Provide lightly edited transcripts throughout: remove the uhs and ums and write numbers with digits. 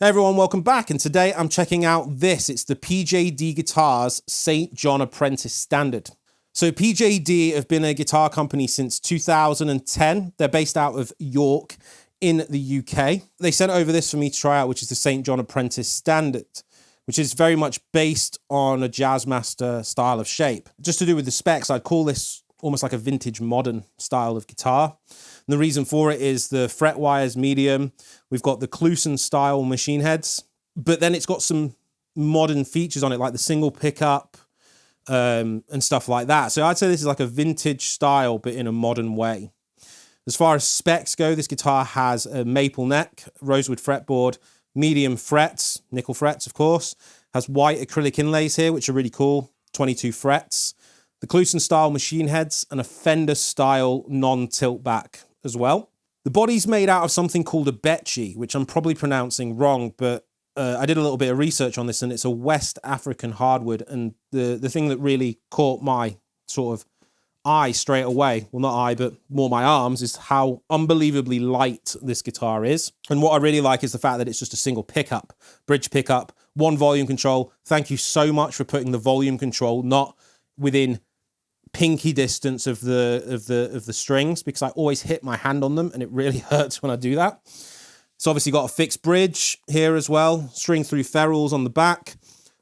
Hey everyone, welcome back, and today I'm checking out this. It's the PJD Guitars St. John Apprentice Standard. So PJD have been a guitar company since 2010. They're based out of York in the UK. They sent over this for me to try out, which is the St. John Apprentice Standard, which is very much based on a Jazzmaster style of shape. Just to do with the specs, I'd call this almost like a vintage modern style of guitar. And the reason for it is the fret wire's medium. We've got the Kluson style machine heads, but then it's got some modern features on it, like the single pickup and stuff like that. So I'd say this is like a vintage style, but in a modern way. As far as specs go, this guitar has a maple neck, rosewood fretboard, medium frets, nickel frets, of course, has white acrylic inlays here, which are really cool, 22 frets, the Kluson style machine heads, and a Fender style non-tilt back as well. The body's made out of something called a betchi, which I'm probably pronouncing wrong, but I did a little bit of research on this, and it's a West African hardwood. And the thing that really caught my sort of eye straight away, well, not eye, but more my arms, is how unbelievably light this guitar is. And what I really like is the fact that it's just a single pickup, bridge pickup, one volume control. Thank you so much for putting the volume control not within pinky distance of the strings, because I always hit my hand on them and it really hurts when I do that. It's obviously got a fixed bridge here as well, string through ferrules on the back,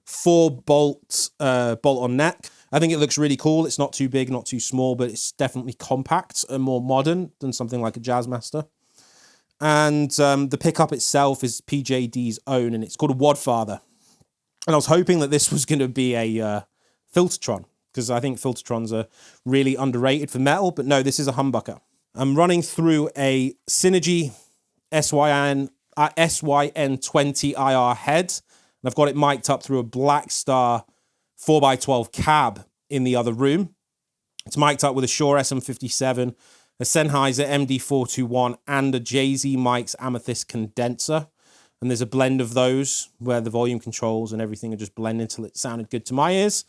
4 bolt on neck. I think it looks really cool. It's not too big, not too small, but it's definitely compact and more modern than something like a Jazzmaster. And the pickup itself is PJD's own, and it's called a Wadfather. And I was hoping that this was going to be a Filtertron, because I think Filtertrons are really underrated for metal, but no, this is a humbucker. I'm running through a SYNERY SYN20 IR head, and I've got it mic'd up through a BLACKSTAR 4x12 cab in the other room. It's mic'd up with a SHURE SM57, a SENNHEISER MD421, and a JZ Mics AMETHYST condenser. And there's a blend of those where the volume controls and everything are just blended until it sounded good to my ears.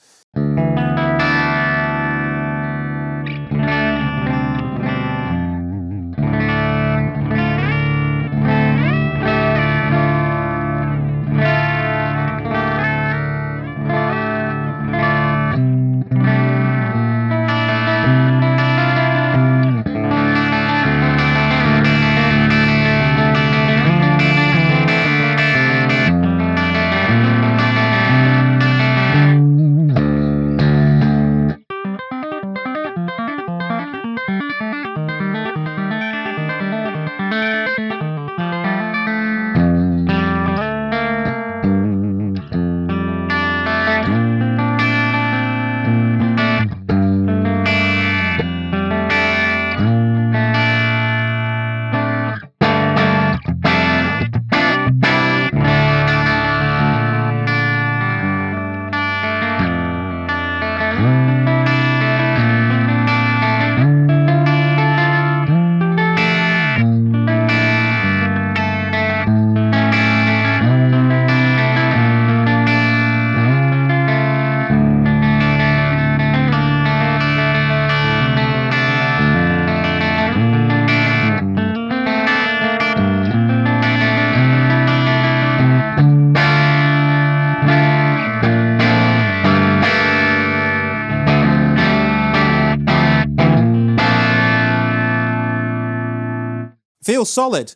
Feels solid.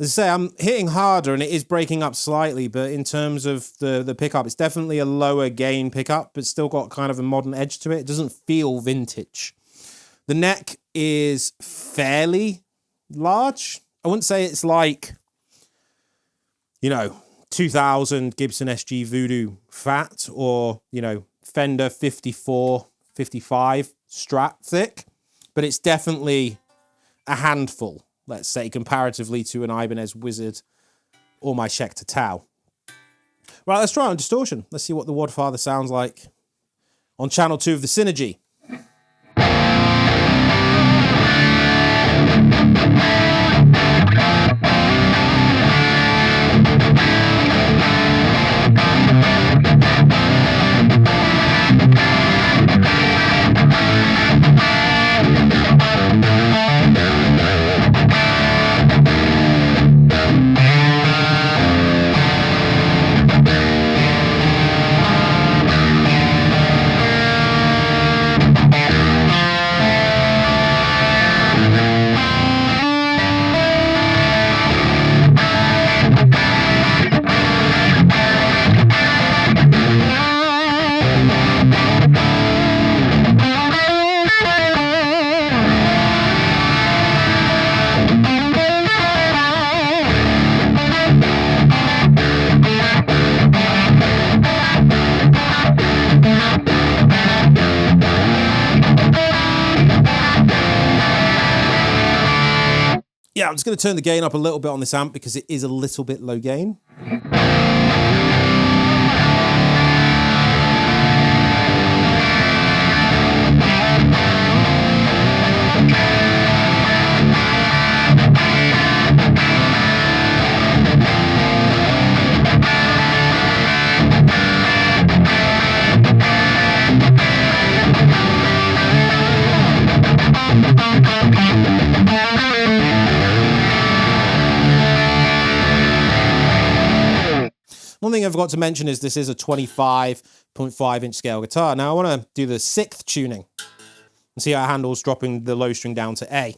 As I say, I'm hitting harder and it is breaking up slightly, but in terms of the pickup, it's definitely a lower gain pickup, but still got kind of a modern edge to it. It doesn't feel vintage. The neck is fairly large. I wouldn't say it's like, you know, 2000 Gibson SG Voodoo fat, or, you know, Fender 54, 55 Strat thick, but it's definitely a handful, let's say, comparatively to an Ibanez Wizard or my Schecter Tau. Right, let's try it on distortion. Let's see what the Wadfather sounds like on channel 2 of the SYNERY. Yeah, I'm just going to turn the gain up a little bit on this amp because it is a little bit low gain. One thing I forgot to mention is this is a 25.5-inch scale guitar. Now I want to do the 6th tuning and see how it handles dropping the low string down to A.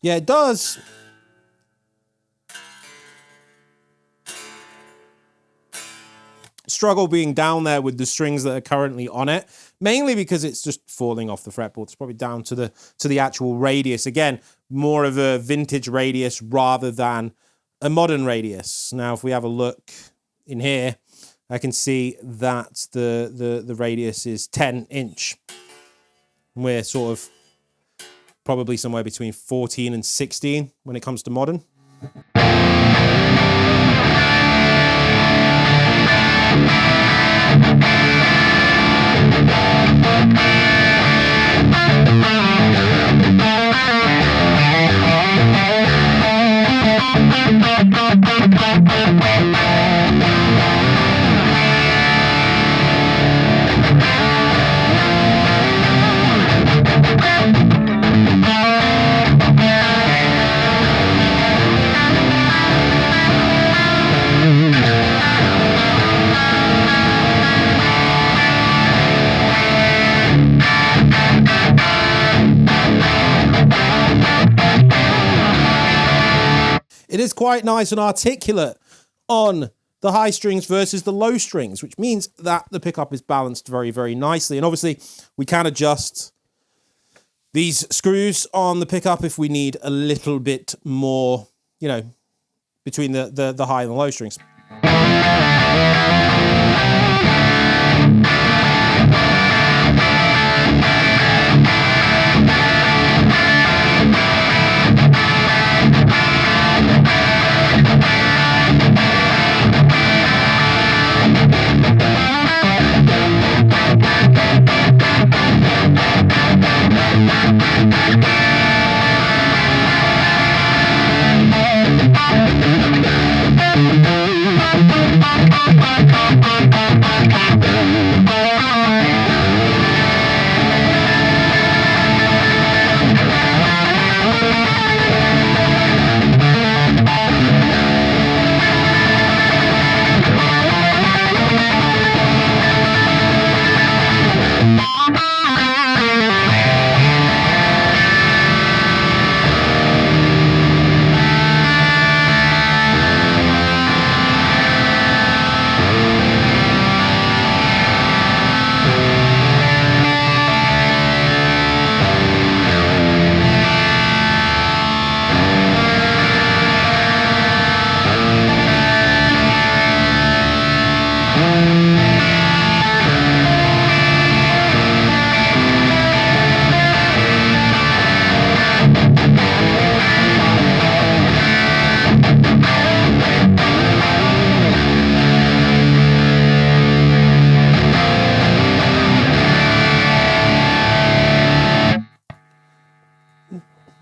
Yeah, it does. Struggle being down there with the strings that are currently on it, mainly because it's just falling off the fretboard. It's probably down to the actual radius. Again, more of a vintage radius rather than a modern radius. Now, if we have a look in here, I can see that the radius is 10-inch. We're sort of probably somewhere between 14 and 16 when it comes to modern. It is quite nice and articulate on the high strings versus the low strings, which means that the pickup is balanced very, very nicely. And obviously, we can adjust these screws on the pickup if we need a little bit more, you know, between the high and the low strings.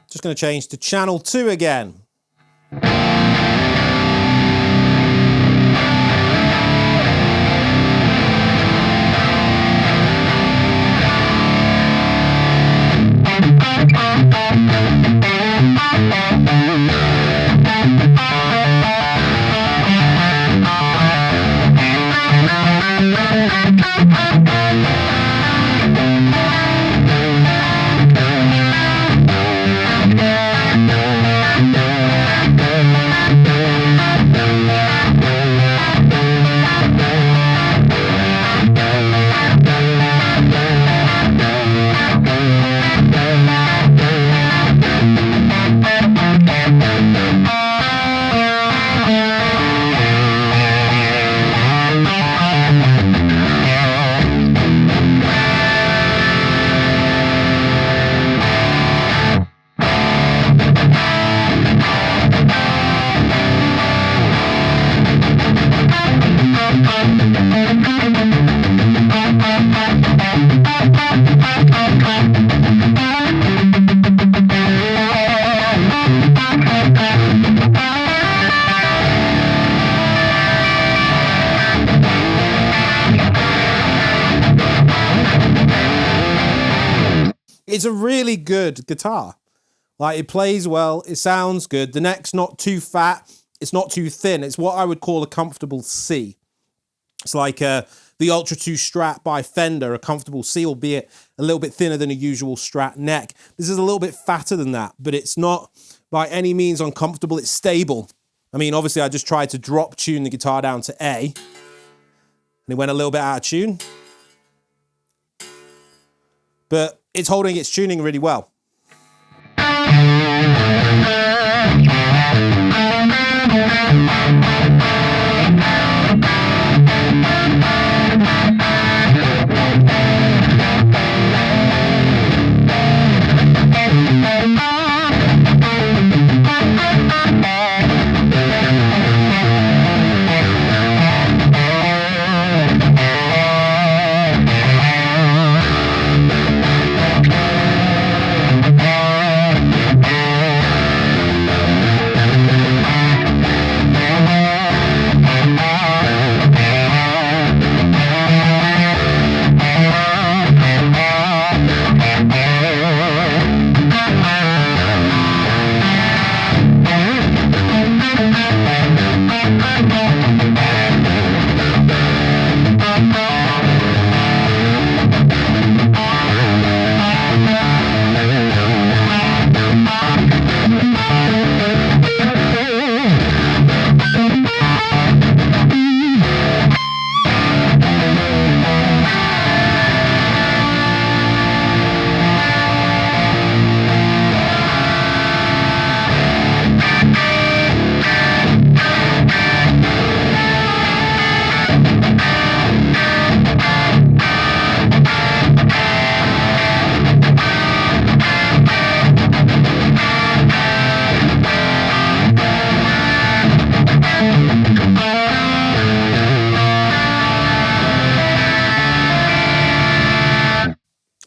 Just going to change to channel 2 again. It's a really good guitar. Like, it plays well, it sounds good. The neck's not too fat, it's not too thin. It's what I would call a comfortable C. It's like the Ultra 2 Strat by Fender, a comfortable C, albeit a little bit thinner than a usual Strat neck. This is a little bit fatter than that, but it's not by any means uncomfortable, it's stable. I mean, obviously I just tried to drop tune the guitar down to A, and it went a little bit out of tune. But it's holding its tuning really well.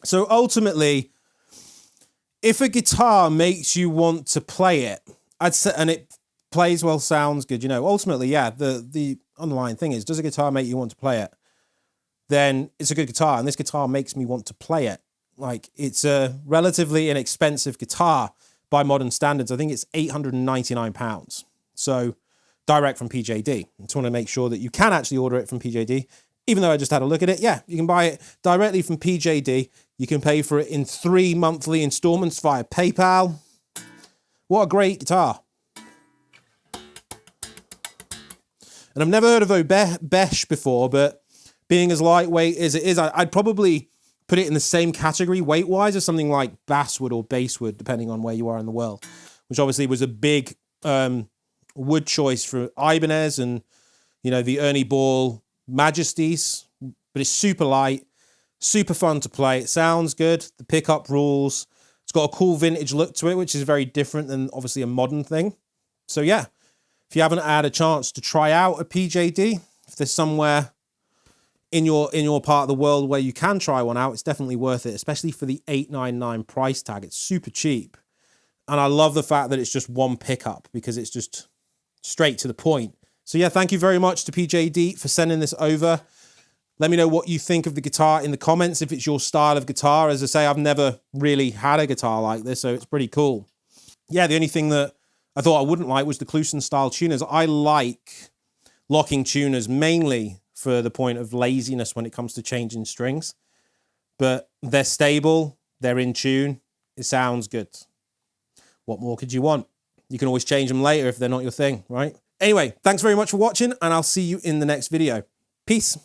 So ultimately, if a guitar makes you want to play it, I'd say, and it plays well, sounds good, you know, ultimately, yeah, the underlying thing is, does a guitar make you want to play it? Then it's a good guitar, and this guitar makes me want to play it. Like, it's a relatively inexpensive guitar by modern standards. I think it's £899. So direct from PJD. I just want to make sure that you can actually order it from PJD. Even though I just had a look at it, yeah, you can buy it directly from PJD. You can pay for it in 3 monthly installments via PayPal. What a great guitar. And I've never heard of Besh before, but being as lightweight as it is, I'd probably put it in the same category weight-wise as something like basswood or basswood, depending on where you are in the world, which obviously was a big wood choice for Ibanez and, you know, the Ernie Ball Majesties, but it's super light, super fun to play. It sounds good. The pickup rules. It's got a cool vintage look to it, which is very different than obviously a modern thing. So yeah, if you haven't had a chance to try out a PJD, if there's somewhere in your part of the world where you can try one out, it's definitely worth it, especially for the $899 price tag. It's super cheap. And I love the fact that it's just one pickup because it's just straight to the point. So yeah, thank you very much to PJD for sending this over. Let me know what you think of the guitar in the comments, if it's your style of guitar. As I say, I've never really had a guitar like this, so it's pretty cool. Yeah, the only thing that I thought I wouldn't like was the Kluson style tuners. I like locking tuners mainly for the point of laziness when it comes to changing strings. But they're stable, they're in tune, it sounds good. What more could you want? You can always change them later if they're not your thing, right? Anyway, thanks very much for watching, and I'll see you in the next video. Peace.